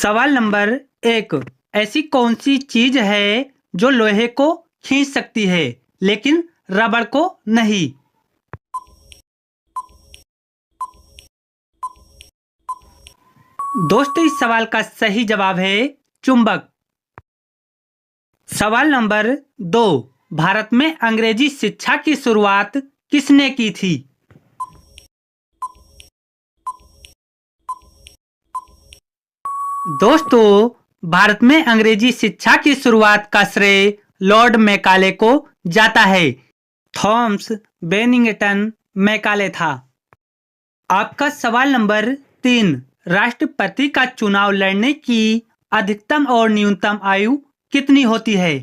सवाल नंबर 1। ऐसी कौन सी चीज है जो लोहे को खींच सकती है लेकिन रबड़ को नहीं? दोस्तों, इस सवाल का सही जवाब है चुंबक। सवाल नंबर 2। भारत में अंग्रेजी शिक्षा की शुरुआत किसने की थी? दोस्तों, भारत में अंग्रेजी शिक्षा की शुरुआत का श्रेय लॉर्ड मैकाले को जाता है। थॉमस बेनिंगटन मैकाले था। आपका सवाल नंबर 3। राष्ट्रपति का चुनाव लड़ने की अधिकतम और न्यूनतम आयु कितनी होती है?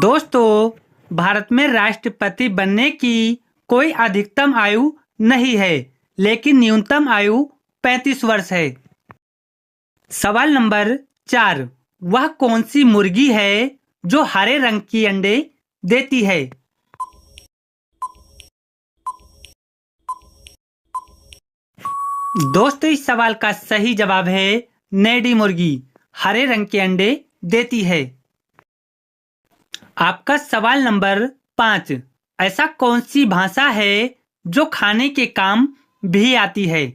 दोस्तों, भारत में राष्ट्रपति बनने की कोई अधिकतम आयु नहीं है, लेकिन न्यूनतम आयु 35 वर्ष है। सवाल नंबर 4। वह कौन सी मुर्गी है जो हरे रंग की अंडे देती है? दोस्तों, इस सवाल का सही जवाब है नेडी मुर्गी हरे रंग के अंडे देती है। आपका सवाल नंबर 5। ऐसा कौन सी भाषा है जो खाने के काम भी आती है?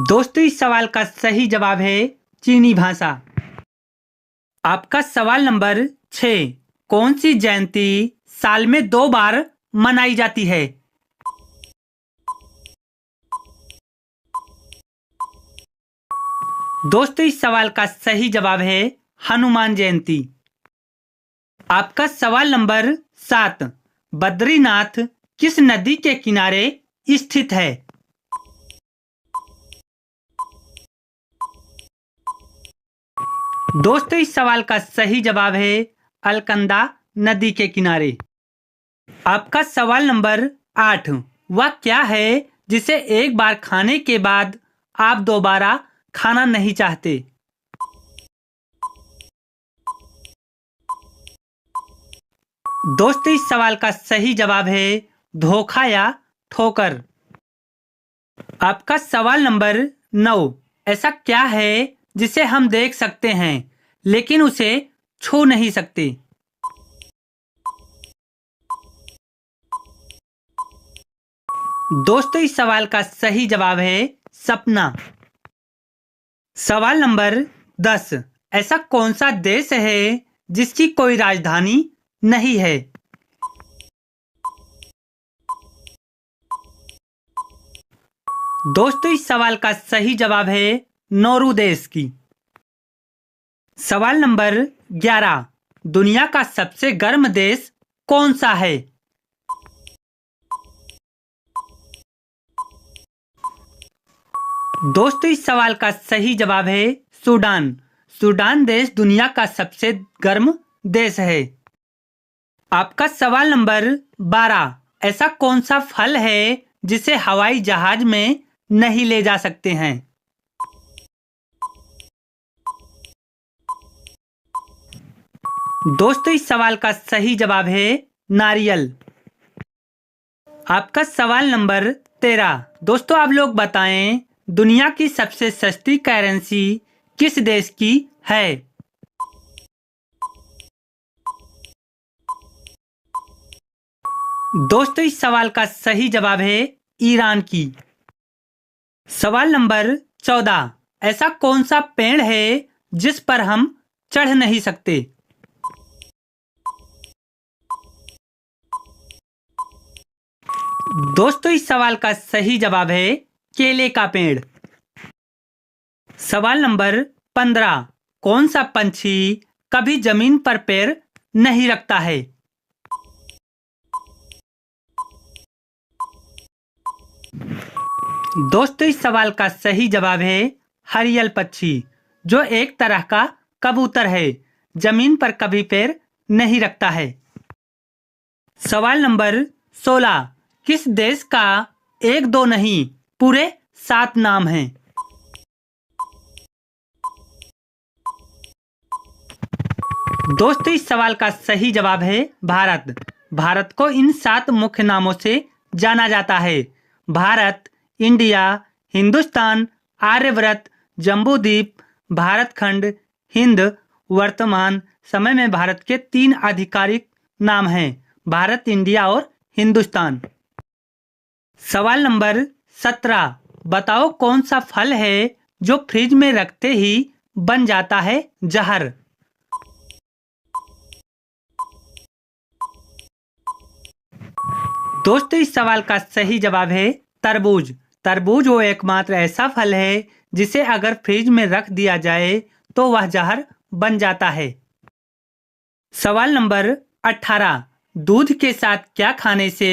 दोस्तों, इस सवाल का सही जवाब है चीनी भाषा। आपका सवाल नंबर 6। कौन सी जयंती साल में 2 बार मनाई जाती है? दोस्तों, इस सवाल का सही जवाब है हनुमान जयंती। आपका सवाल नंबर 7। बद्रीनाथ किस नदी के किनारे स्थित है? दोस्तों, इस सवाल का सही जवाब है अलकनंदा नदी के किनारे। आपका सवाल नंबर 8। वह क्या है जिसे एक बार खाने के बाद आप दोबारा खाना नहीं चाहते? दोस्तों, इस सवाल का सही जवाब है धोखा या ठोकर। आपका सवाल नंबर 9। ऐसा क्या है जिसे हम देख सकते हैं लेकिन उसे छू नहीं सकते? दोस्तों, इस सवाल का सही जवाब है सपना। सवाल नंबर 10। ऐसा कौन सा देश है जिसकी कोई राजधानी नहीं है? दोस्तों, इस सवाल का सही जवाब है नोरू देश की। सवाल नंबर 11। दुनिया का सबसे गर्म देश कौन सा है? दोस्तों, इस सवाल का सही जवाब है सूडान। सूडान देश दुनिया का सबसे गर्म देश है। आपका सवाल नंबर 12। ऐसा कौन सा फल है जिसे हवाई जहाज में नहीं ले जा सकते हैं? दोस्तों, इस सवाल का सही जवाब है नारियल। आपका सवाल नंबर 13। दोस्तों, आप लोग बताएं दुनिया की सबसे सस्ती करेंसी किस देश की है? दोस्तों, इस सवाल का सही जवाब है ईरान की। सवाल नंबर 14। ऐसा कौन सा पेड़ है जिस पर हम चढ़ नहीं सकते? दोस्तों, इस सवाल का सही जवाब है केले का पेड़। सवाल नंबर 15। कौन सा पंछी कभी जमीन पर पैर नहीं रखता है? दोस्तों, इस सवाल का सही जवाब है हरियल पक्षी, जो एक तरह का कबूतर है, जमीन पर कभी पैर नहीं रखता है। सवाल नंबर 16। किस देश का 1-2 नहीं पूरे 7 नाम हैं? दोस्तों इस सवाल का सही जवाब है भारत। भारत को इन 7 मुख्य नामों से जाना जाता है। भारत, इंडिया, हिंदुस्तान, आर्यव्रत, जम्बूद्वीप, भारतखंड, हिंद। वर्तमान समय में भारत के 3 आधिकारिक नाम हैं, भारत, इंडिया और हिंदुस्तान। सवाल नंबर 17, बताओ कौन सा फल है जो फ्रिज में रखते ही बन जाता है जहर। दोस्तों इस सवाल का सही जवाब है तरबूज। तरबूज वो एकमात्र ऐसा फल है जिसे अगर फ्रिज में रख दिया जाए तो वह जहर बन जाता है। सवाल नंबर 18, दूध के साथ क्या खाने से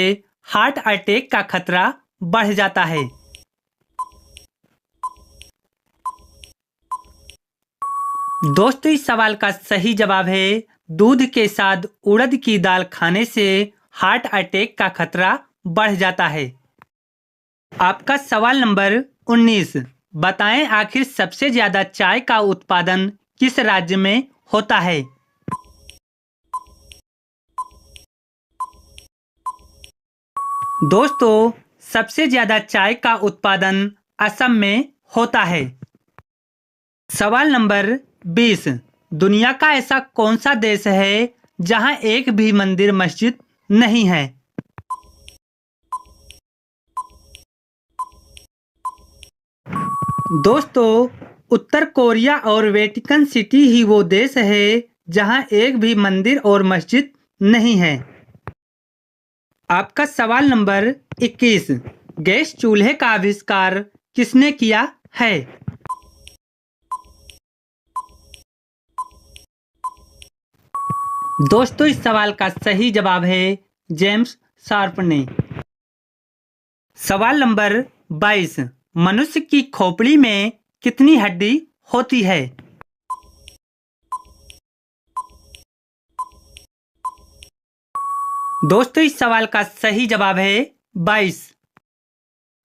हार्ट अटैक का खतरा बढ़ जाता है। दोस्तों इस सवाल का सही जवाब है दूध के साथ उड़द की दाल खाने से हार्ट अटैक का खतरा बढ़ जाता है। आपका सवाल नंबर 19, बताएं आखिर सबसे ज्यादा चाय का उत्पादन किस राज्य में होता है। दोस्तों सबसे ज्यादा चाय का उत्पादन असम में होता है। सवाल नंबर 20, दुनिया का ऐसा कौन सा देश है जहां एक भी मंदिर मस्जिद नहीं है। दोस्तों उत्तर कोरिया और वेटिकन सिटी ही वो देश है जहां एक भी मंदिर और मस्जिद नहीं है। आपका सवाल नंबर 21, गैस चूल्हे का आविष्कार किसने किया है। दोस्तों इस सवाल का सही जवाब है जेम्स शार्प ने। सवाल नंबर 22, मनुष्य की खोपड़ी में कितनी हड्डी होती है। दोस्तों इस सवाल का सही जवाब है 22।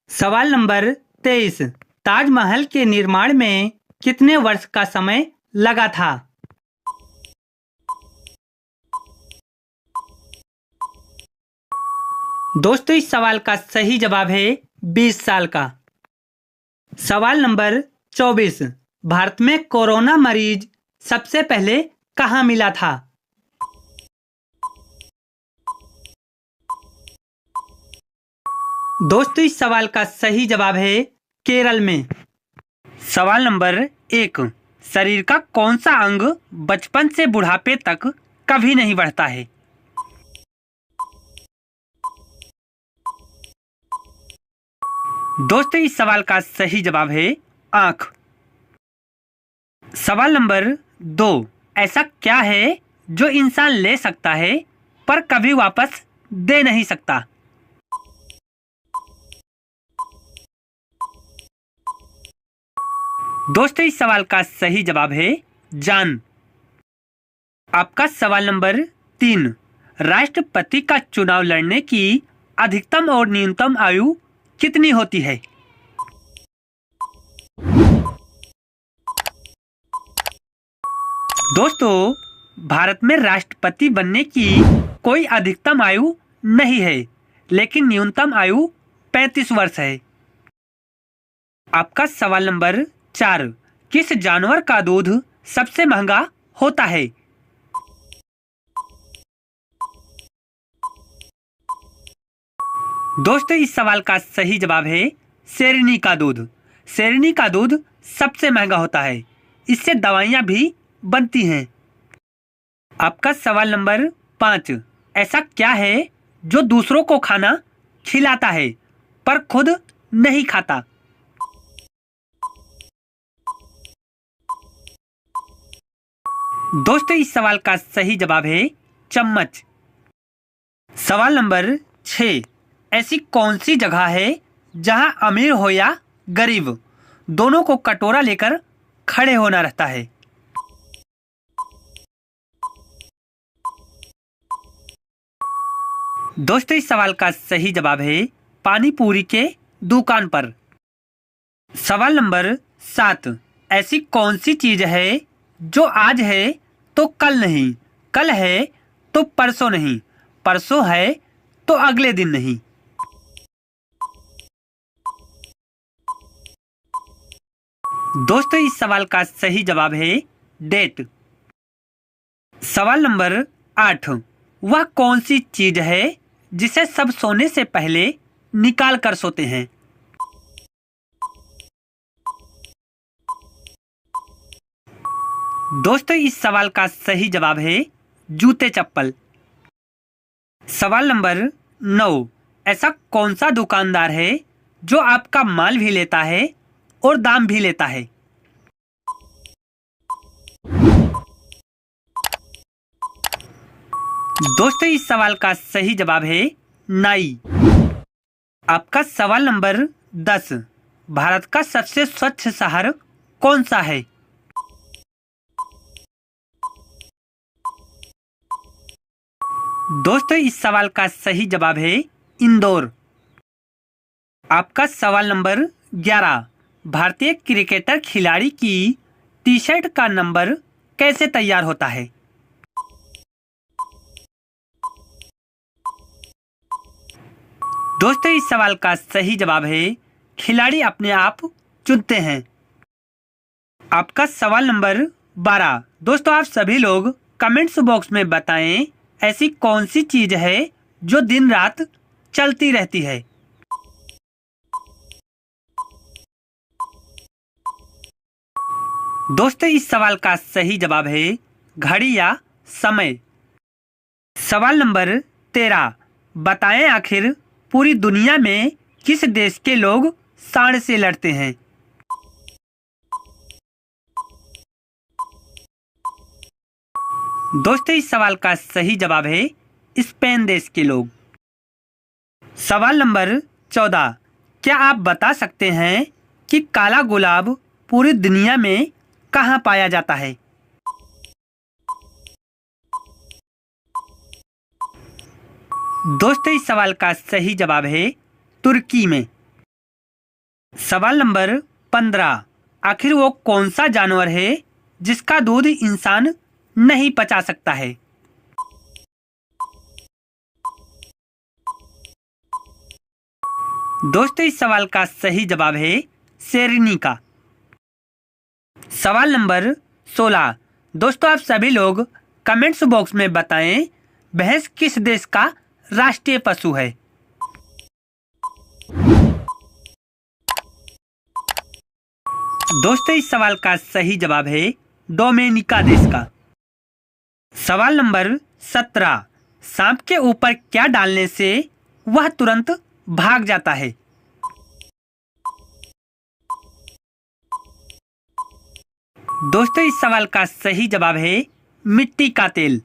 सवाल नंबर 23, ताजमहल के निर्माण में कितने वर्ष का समय लगा था। दोस्तों इस सवाल का सही जवाब है 20 साल का। सवाल नंबर 24, भारत में कोरोना मरीज सबसे पहले कहां मिला था। दोस्तों इस सवाल का सही जवाब है केरल में। सवाल नंबर 1, शरीर का कौन सा अंग बचपन से बुढ़ापे तक कभी नहीं बढ़ता है। दोस्तों इस सवाल का सही जवाब है आंख। सवाल नंबर 2, ऐसा क्या है जो इंसान ले सकता है पर कभी वापस दे नहीं सकता। दोस्तों इस सवाल का सही जवाब है जान। आपका सवाल नंबर 3, राष्ट्रपति का चुनाव लड़ने की अधिकतम और न्यूनतम आयु कितनी होती है। दोस्तों भारत में राष्ट्रपति बनने की कोई अधिकतम आयु नहीं है, लेकिन न्यूनतम आयु 35 वर्ष है। आपका सवाल नंबर 4, किस जानवर का दूध सबसे महंगा होता है। दोस्तों इस सवाल का सही जवाब है शेरनी का दूध। शेरनी का दूध सबसे महंगा होता है, इससे दवाइयां भी बनती हैं। आपका सवाल नंबर 5, ऐसा क्या है जो दूसरों को खाना खिलाता है पर खुद नहीं खाता। दोस्तों इस सवाल का सही जवाब है चम्मच। सवाल नंबर 6, ऐसी कौन सी जगह है जहां अमीर हो या गरीब दोनों को कटोरा लेकर खड़े होना रहता है। दोस्तों इस सवाल का सही जवाब है पानी पूरी के दुकान पर। सवाल नंबर 7, ऐसी कौन सी चीज है जो आज है तो कल नहीं कल है तो परसों नहीं, परसों है तो अगले दिन नहीं। दोस्तों इस सवाल का सही जवाब है डेट। सवाल नंबर 8, वह कौन सी चीज है जिसे सब सोने से पहले निकाल कर सोते हैं? दोस्तों इस सवाल का सही जवाब है जूते चप्पल। सवाल नंबर 9, ऐसा कौन सा दुकानदार है जो आपका माल भी लेता है और दाम भी लेता है? दोस्तों इस सवाल का सही जवाब है नाई। आपका सवाल नंबर 10, भारत का सबसे स्वच्छ शहर कौन सा है? दोस्तों इस सवाल का सही जवाब है इंदौर। आपका सवाल नंबर 11, भारतीय क्रिकेटर खिलाड़ी की टी शर्ट का नंबर कैसे तैयार होता है? दोस्तों इस सवाल का सही जवाब है खिलाड़ी अपने आप चुनते हैं। आपका सवाल नंबर 12, दोस्तों आप सभी लोग कमेंट्स बॉक्स में बताएं ऐसी कौन सी चीज है जो दिन रात चलती रहती है? दोस्तों इस सवाल का सही जवाब है घड़ी या समय। सवाल नंबर 13, बताएं आखिर पूरी दुनिया में किस देश के लोग सांड से लड़ते हैं? दोस्तों इस सवाल का सही जवाब है स्पेन देश के लोग। सवाल नंबर 14, क्या आप बता सकते हैं कि काला गुलाब पूरी दुनिया में कहाँ पाया जाता है? दोस्तों इस सवाल का सही जवाब है तुर्की में। सवाल नंबर 15, आखिर वो कौन सा जानवर है जिसका दूध इंसान नहीं पचा सकता है? दोस्तों इस सवाल का सही जवाब है शेरनी का। सवाल नंबर 16, दोस्तों आप सभी लोग कमेंट्स बॉक्स में बताएं भैंस किस देश का राष्ट्रीय पशु है? दोस्तों इस सवाल का सही जवाब है डोमिनिका देश का। सवाल नंबर 17, सांप के ऊपर क्या डालने से वह तुरंत भाग जाता है? दोस्तों इस सवाल का सही जवाब है मिट्टी का तेल।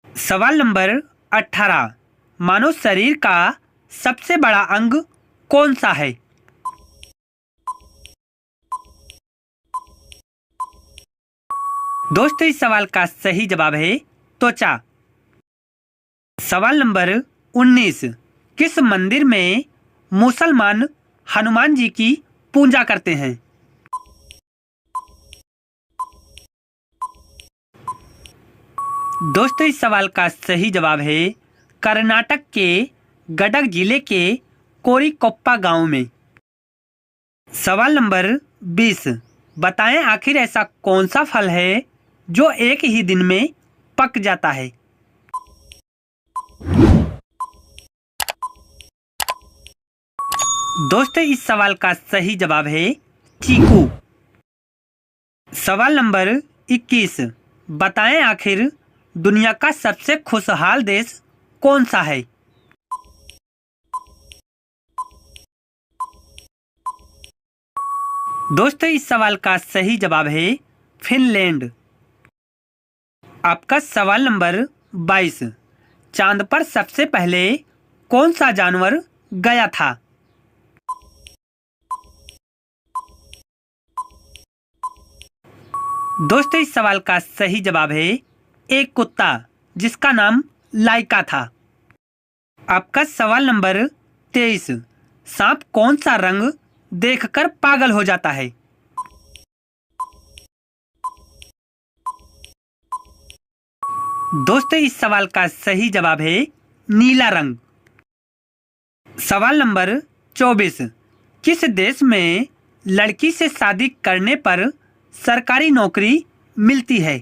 सवाल नंबर 18, मानव शरीर का सबसे बड़ा अंग कौन सा है? दोस्तों इस सवाल का सही जवाब है त्वचा। सवाल नंबर 19, किस मंदिर में मुसलमान हनुमान जी की पूजा करते हैं? दोस्तों इस सवाल का सही जवाब है कर्नाटक के गडग जिले के कोरिकोप्पा गांव में। सवाल नंबर 20, बताएं आखिर ऐसा कौन सा फल है जो एक ही दिन में पक जाता है? दोस्तों इस सवाल का सही जवाब है चीकू। सवाल नंबर 21, बताएं आखिर दुनिया का सबसे खुशहाल देश कौन सा है? दोस्तों इस सवाल का सही जवाब है फिनलैंड। आपका सवाल नंबर 22, चांद पर सबसे पहले कौन सा जानवर गया था? दोस्तों इस सवाल का सही जवाब है एक कुत्ता जिसका नाम लाइका था। आपका सवाल नंबर 23, सांप कौन सा रंग देखकर पागल हो जाता है? दोस्तों इस सवाल का सही जवाब है नीला रंग। सवाल नंबर 24। किस देश में लड़की से शादी करने पर सरकारी नौकरी मिलती है?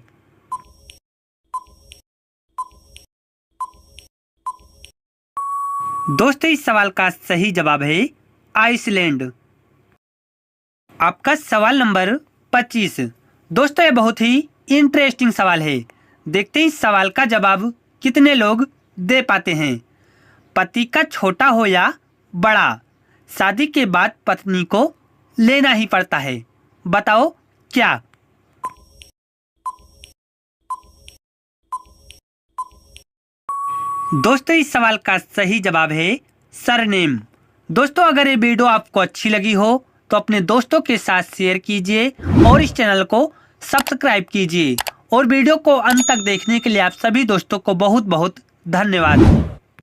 दोस्तों इस सवाल का सही जवाब है आइसलैंड। आपका सवाल नंबर 25। दोस्तों यह बहुत ही इंटरेस्टिंग सवाल है। देखते हैं इस सवाल का जवाब कितने लोग दे पाते हैं। पति का छोटा हो या बड़ा, शादी के बाद पत्नी को लेना ही पड़ता है। बताओ क्या? दोस्तों इस सवाल का सही जवाब है सरनेम। दोस्तों अगर ये वीडियो आपको अच्छी लगी हो तो अपने दोस्तों के साथ शेयर कीजिए और इस चैनल को सब्सक्राइब कीजिए। और वीडियो को अंत तक देखने के लिए आप सभी दोस्तों को बहुत बहुत धन्यवाद।